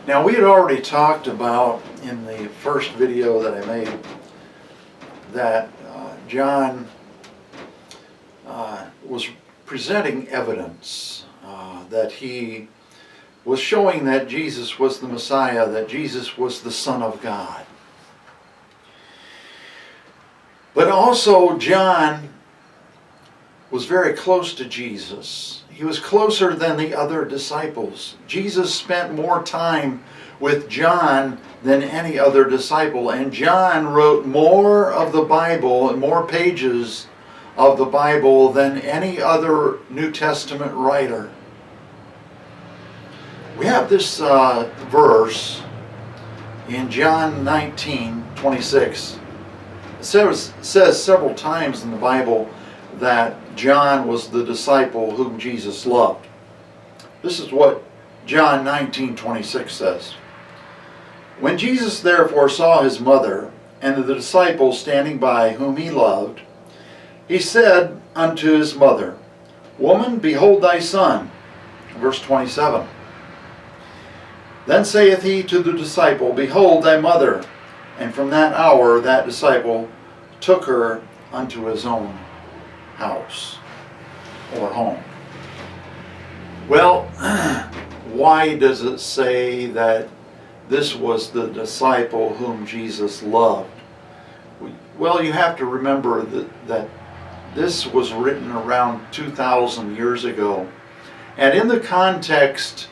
Now, we had already talked about in the first video that I made that John was presenting evidence that he was showing that Jesus was the Messiah, that Jesus was the Son of God. But also John was very close to Jesus. He was closer than the other disciples. Jesus spent more time with John than any other disciple, and John wrote more of the Bible and more pages of the Bible than any other New Testament writer. We have this verse in John 19:26. It says several times in the Bible that John was the disciple whom Jesus loved. This is what John 19:26 says. When Jesus therefore saw his mother and the disciple standing by whom he loved, he said unto his mother, Woman, behold thy son. Verse 27. Then saith he to the disciple, Behold thy mother. And from that hour that disciple took her unto his own house or home. Well, why does it say that this was the disciple whom Jesus loved? Well, you have to remember that this was written around 2,000 years ago. And in the context,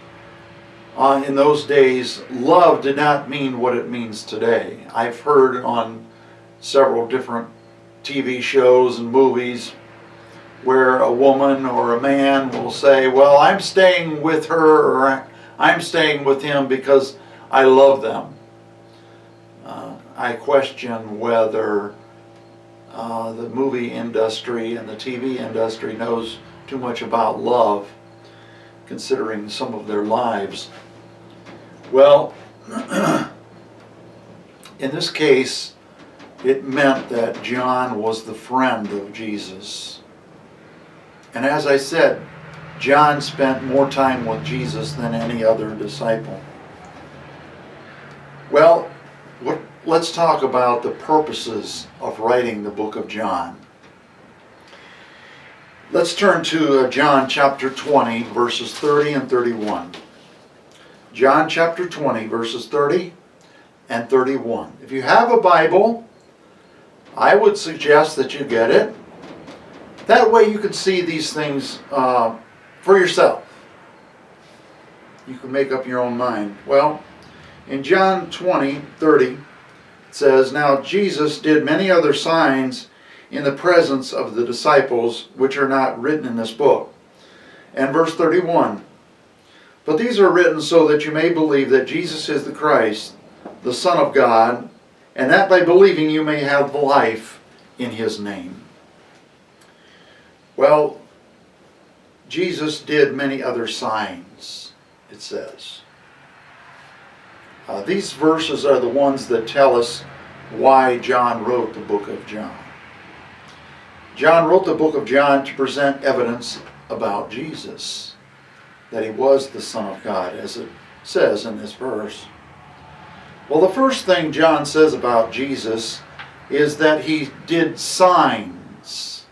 in those days, love did not mean what it means today. I've heard on several different TV shows and movies where a woman or a man will say, well, I'm staying with her or I'm staying with him because I love them. I question whether the movie industry and the TV industry knows too much about love, considering some of their lives. Well, in this case, it meant that John was the friend of Jesus. And as I said, John spent more time with Jesus than any other disciple. Well, let's talk about the purposes of writing the book of John. Let's turn to John chapter 20, verses 30 and 31. John chapter 20, verses 30 and 31. If you have a Bible, I would suggest that you get it. That way you can see these things for yourself. You can make up your own mind. Well, in John 20:30, it says, Now Jesus did many other signs in the presence of the disciples, which are not written in this book. And verse 31, But these are written so that you may believe that Jesus is the Christ, the Son of God, and that by believing you may have life in his name. Well, Jesus did many other signs, it says. These verses are the ones that tell us why John wrote the book of John. John wrote the book of John to present evidence about Jesus, that he was the Son of God, as it says in this verse. Well, the first thing John says about Jesus is that he did signs.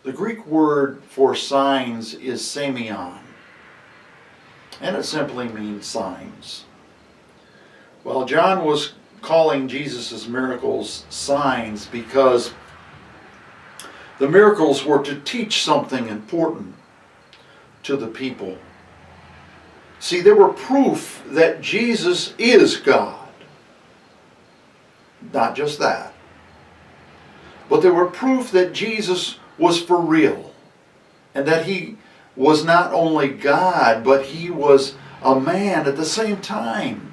The Greek word for signs is semeion, and it simply means signs. Well, John was calling Jesus' miracles signs because the miracles were to teach something important to the people. See, they were proof that Jesus is God. Not just that, but they were proof that Jesus was for real, and that he was not only God, but he was a man at the same time.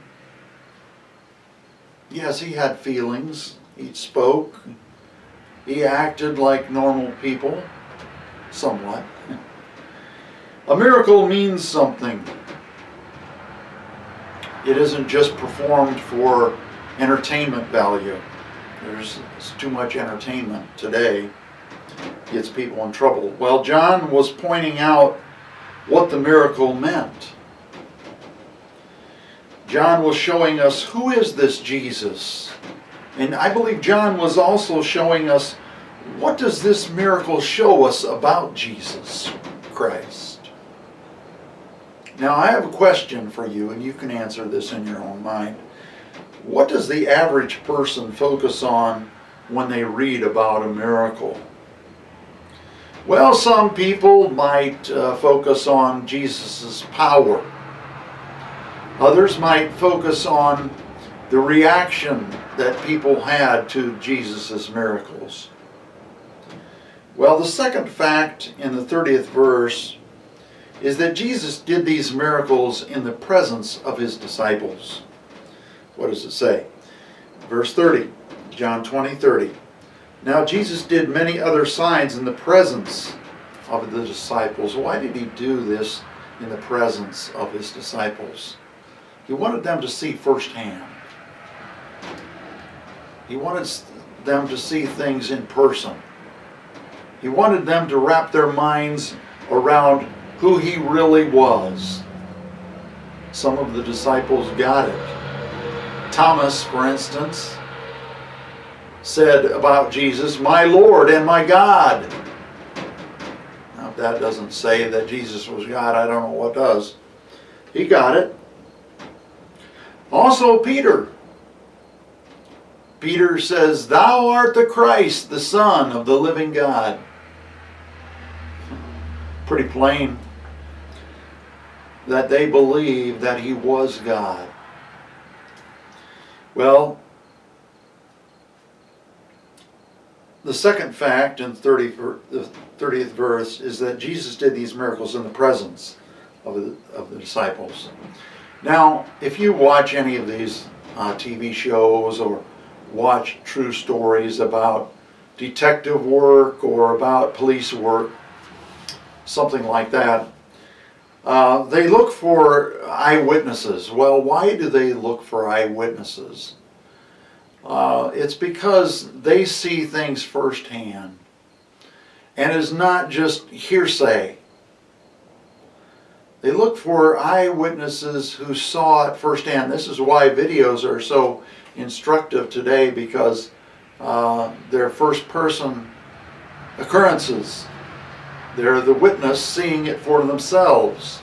Yes, he had feelings, he spoke, he acted like normal people, somewhat. A miracle means something. It isn't just performed for entertainment value. There's too much entertainment today. Gets people in trouble. Well, John was pointing out what the miracle meant. John was showing us who is this Jesus. And I believe John was also showing us what does this miracle show us about Jesus Christ. Now I have a question for you, and you can answer this in your own mind. What does the average person focus on when they read about a miracle? Well, some people might focus on Jesus' power. Others might focus on the reaction that people had to Jesus' miracles. Well, the second fact in the 30th verse is that Jesus did these miracles in the presence of his disciples. What does it say? Verse 30, John 20:30. Now Jesus did many other signs in the presence of the disciples. Why did he do this in the presence of his disciples? He wanted them to see firsthand. He wanted them to see things in person. He wanted them to wrap their minds around who he really was. Some of the disciples got it. Thomas, for instance, said about Jesus, "My Lord and my God." Now, if that doesn't say that Jesus was God, I don't know what does. He got it. Also Peter. Peter says, "Thou art the Christ, the Son of the living God." Pretty plain that they believed that he was God. Well, the second fact in the 30th verse is that Jesus did these miracles in the presence of the disciples. Now, if you watch any of these TV shows or watch true stories about detective work or about police work, something like that, they look for eyewitnesses. Well, why do they look for eyewitnesses? It's because they see things firsthand. And it's not just hearsay. They look for eyewitnesses who saw it firsthand. This is why videos are so instructive today, because they're first-person occurrences. They're the witness seeing it for themselves.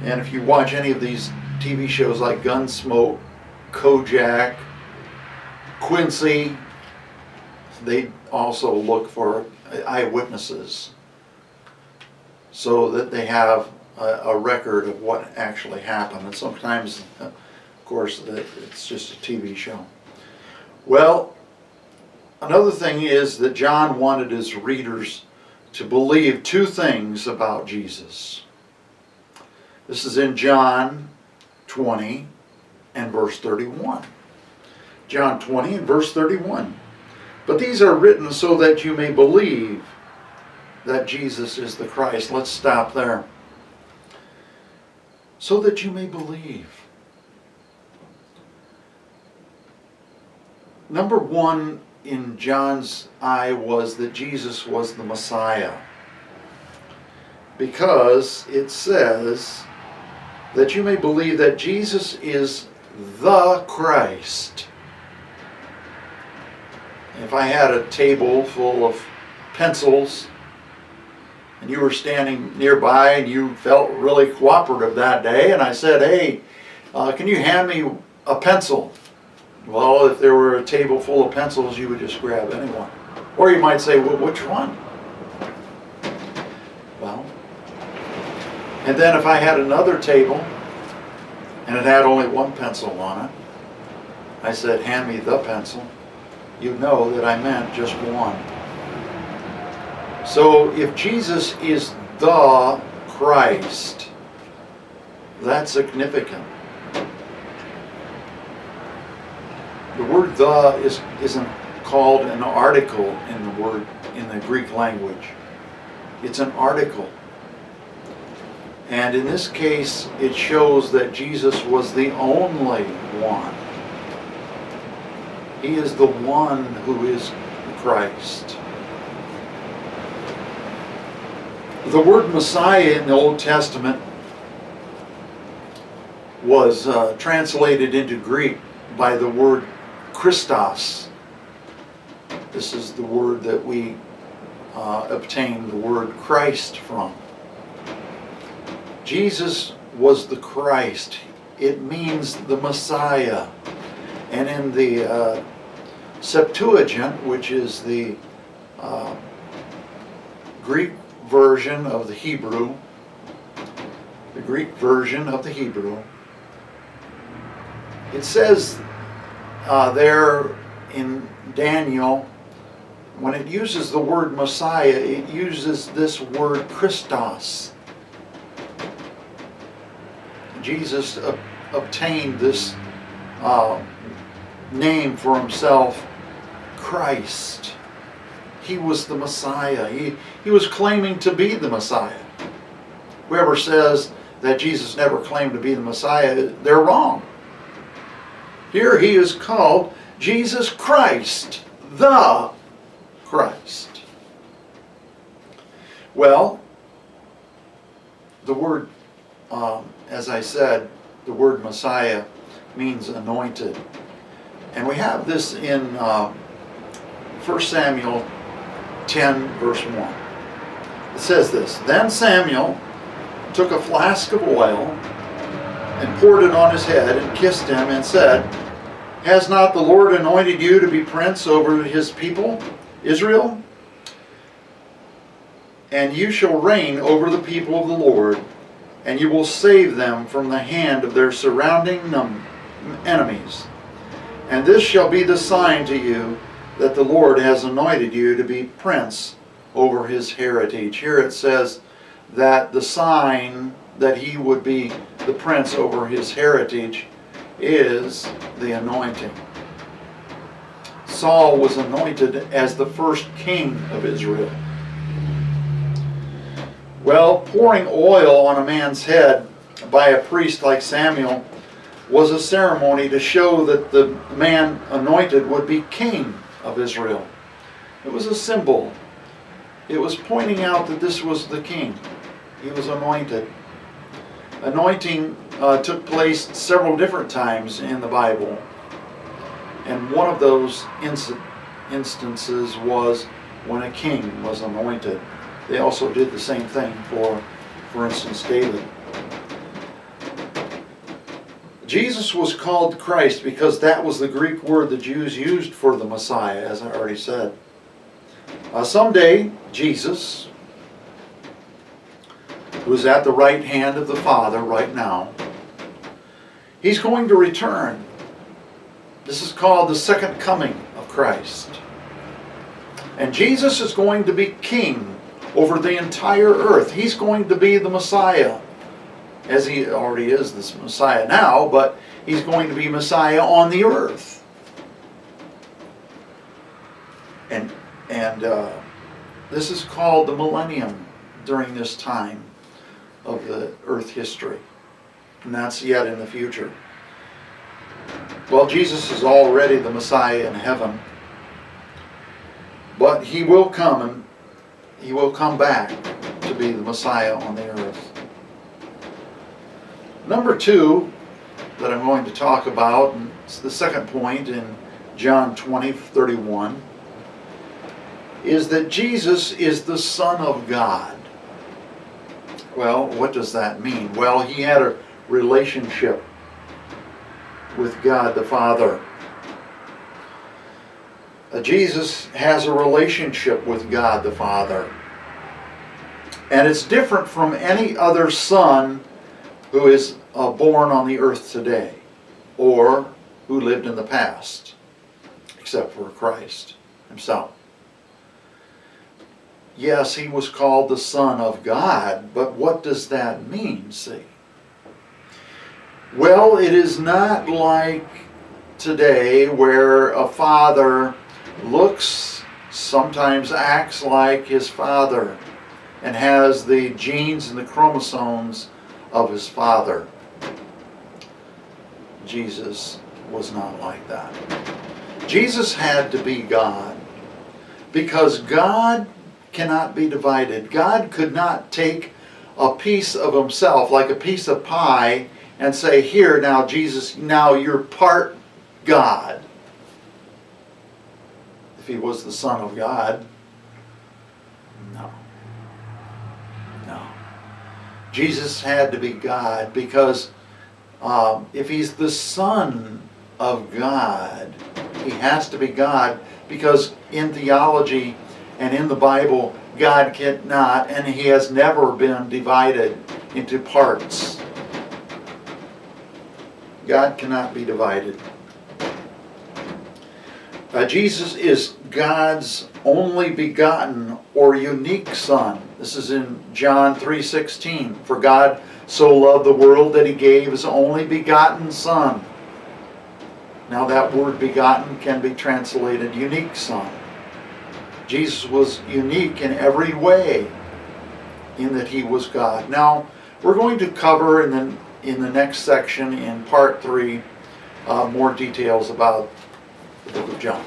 And if you watch any of these TV shows like Gunsmoke, Kojak, Quincy, they also look for eyewitnesses so that they have a record of what actually happened. And sometimes, of course, it's just a TV show. Well, another thing is that John wanted his readers to believe two things about Jesus. This is in John 20 and verse 31. John 20 and verse 31. But these are written so that you may believe that Jesus is the Christ. Let's stop there. So that you may believe. Number one in John's eye was that Jesus was the Messiah, because it says that you may believe that Jesus is the Christ. If I had a table full of pencils and you were standing nearby and you felt really cooperative that day, and I said, "Hey, can you hand me a pencil?" Well, if there were a table full of pencils, you would just grab any one. Or you might say, "Well, which one?" Well, and then if I had another table and it had only one pencil on it, I said, "Hand me the pencil," you'd know that I meant just one. So if Jesus is the Christ, that's significant. The word "the" isn't called an article in the Greek language. It's an article. And in this case, it shows that Jesus was the only one. He is the one who is Christ. The word Messiah in the Old Testament was translated into Greek by the word Christos. This is the word that we obtain the word Christ from. Jesus was the Christ. It means the Messiah. And in the Septuagint, which is the Greek version of the Hebrew, it says there in Daniel, when it uses the word Messiah, it uses this word Christos. Jesus obtained this name for himself, Christ. He was the Messiah. He was claiming to be the Messiah. Whoever says that Jesus never claimed to be the Messiah, they're wrong. Here he is called Jesus Christ, the Christ. Well, the word, as I said, the word Messiah means anointed. And we have this in 1 Samuel 10, verse 1. It says this, "Then Samuel took a flask of oil and poured it on his head and kissed him and said, 'Has not the Lord anointed you to be prince over his people, Israel? And you shall reign over the people of the Lord, and you will save them from the hand of their surrounding enemies. And this shall be the sign to you that the Lord has anointed you to be prince over his heritage.'" Here it says that the sign that he would be the prince over his heritage is the anointing. Saul was anointed as the first king of Israel. Well, pouring oil on a man's head by a priest like Samuel was a ceremony to show that the man anointed would be king of Israel. It was a symbol. It was pointing out that this was the king. He was anointed. Anointing took place several different times in the Bible. And one of those instances was when a king was anointed. They also did the same thing for instance, David. Jesus was called Christ because that was the Greek word the Jews used for the Messiah, as I already said. Someday, Jesus, who is at the right hand of the Father right now, he's going to return. This is called the second coming of Christ. And Jesus is going to be king over the entire earth. He's going to be the Messiah, as he already is this Messiah now, but he's going to be Messiah on the earth. And this is called the millennium during this time of the earth history. And that's yet in the future. Well, Jesus is already the Messiah in heaven. But he will come, and he will come back to be the Messiah on the earth. Number 2 that I'm going to talk about, and it's the second point in John 20:31, is that Jesus is the Son of God. Well, what does that mean? Well, he had a relationship with God the Father. Jesus has a relationship with God the Father. And it's different from any other son who is born on the earth today, or who lived in the past, except for Christ himself. Yes, he was called the Son of God, but what does that mean, see? Well, it is not like today where a father looks, sometimes acts like his father, and has the genes and the chromosomes of his father. Jesus was not like that. Jesus had to be God, because God cannot be divided. God could not take a piece of himself, like a piece of pie, and say, here, now Jesus, now you're part God. If he was the Son of God. No. No. Jesus had to be God because if he's the Son of God, he has to be God because in theology and in the Bible, God cannot and he has never been divided into parts. God cannot be divided. Jesus is God's only begotten or unique Son. This is in John 3:16. For God so loved the world that he gave his only begotten Son. Now that word begotten can be translated unique Son. Jesus was unique in every way in that he was God. Now we're going to cover in the next section in part 3 more details about the book of John.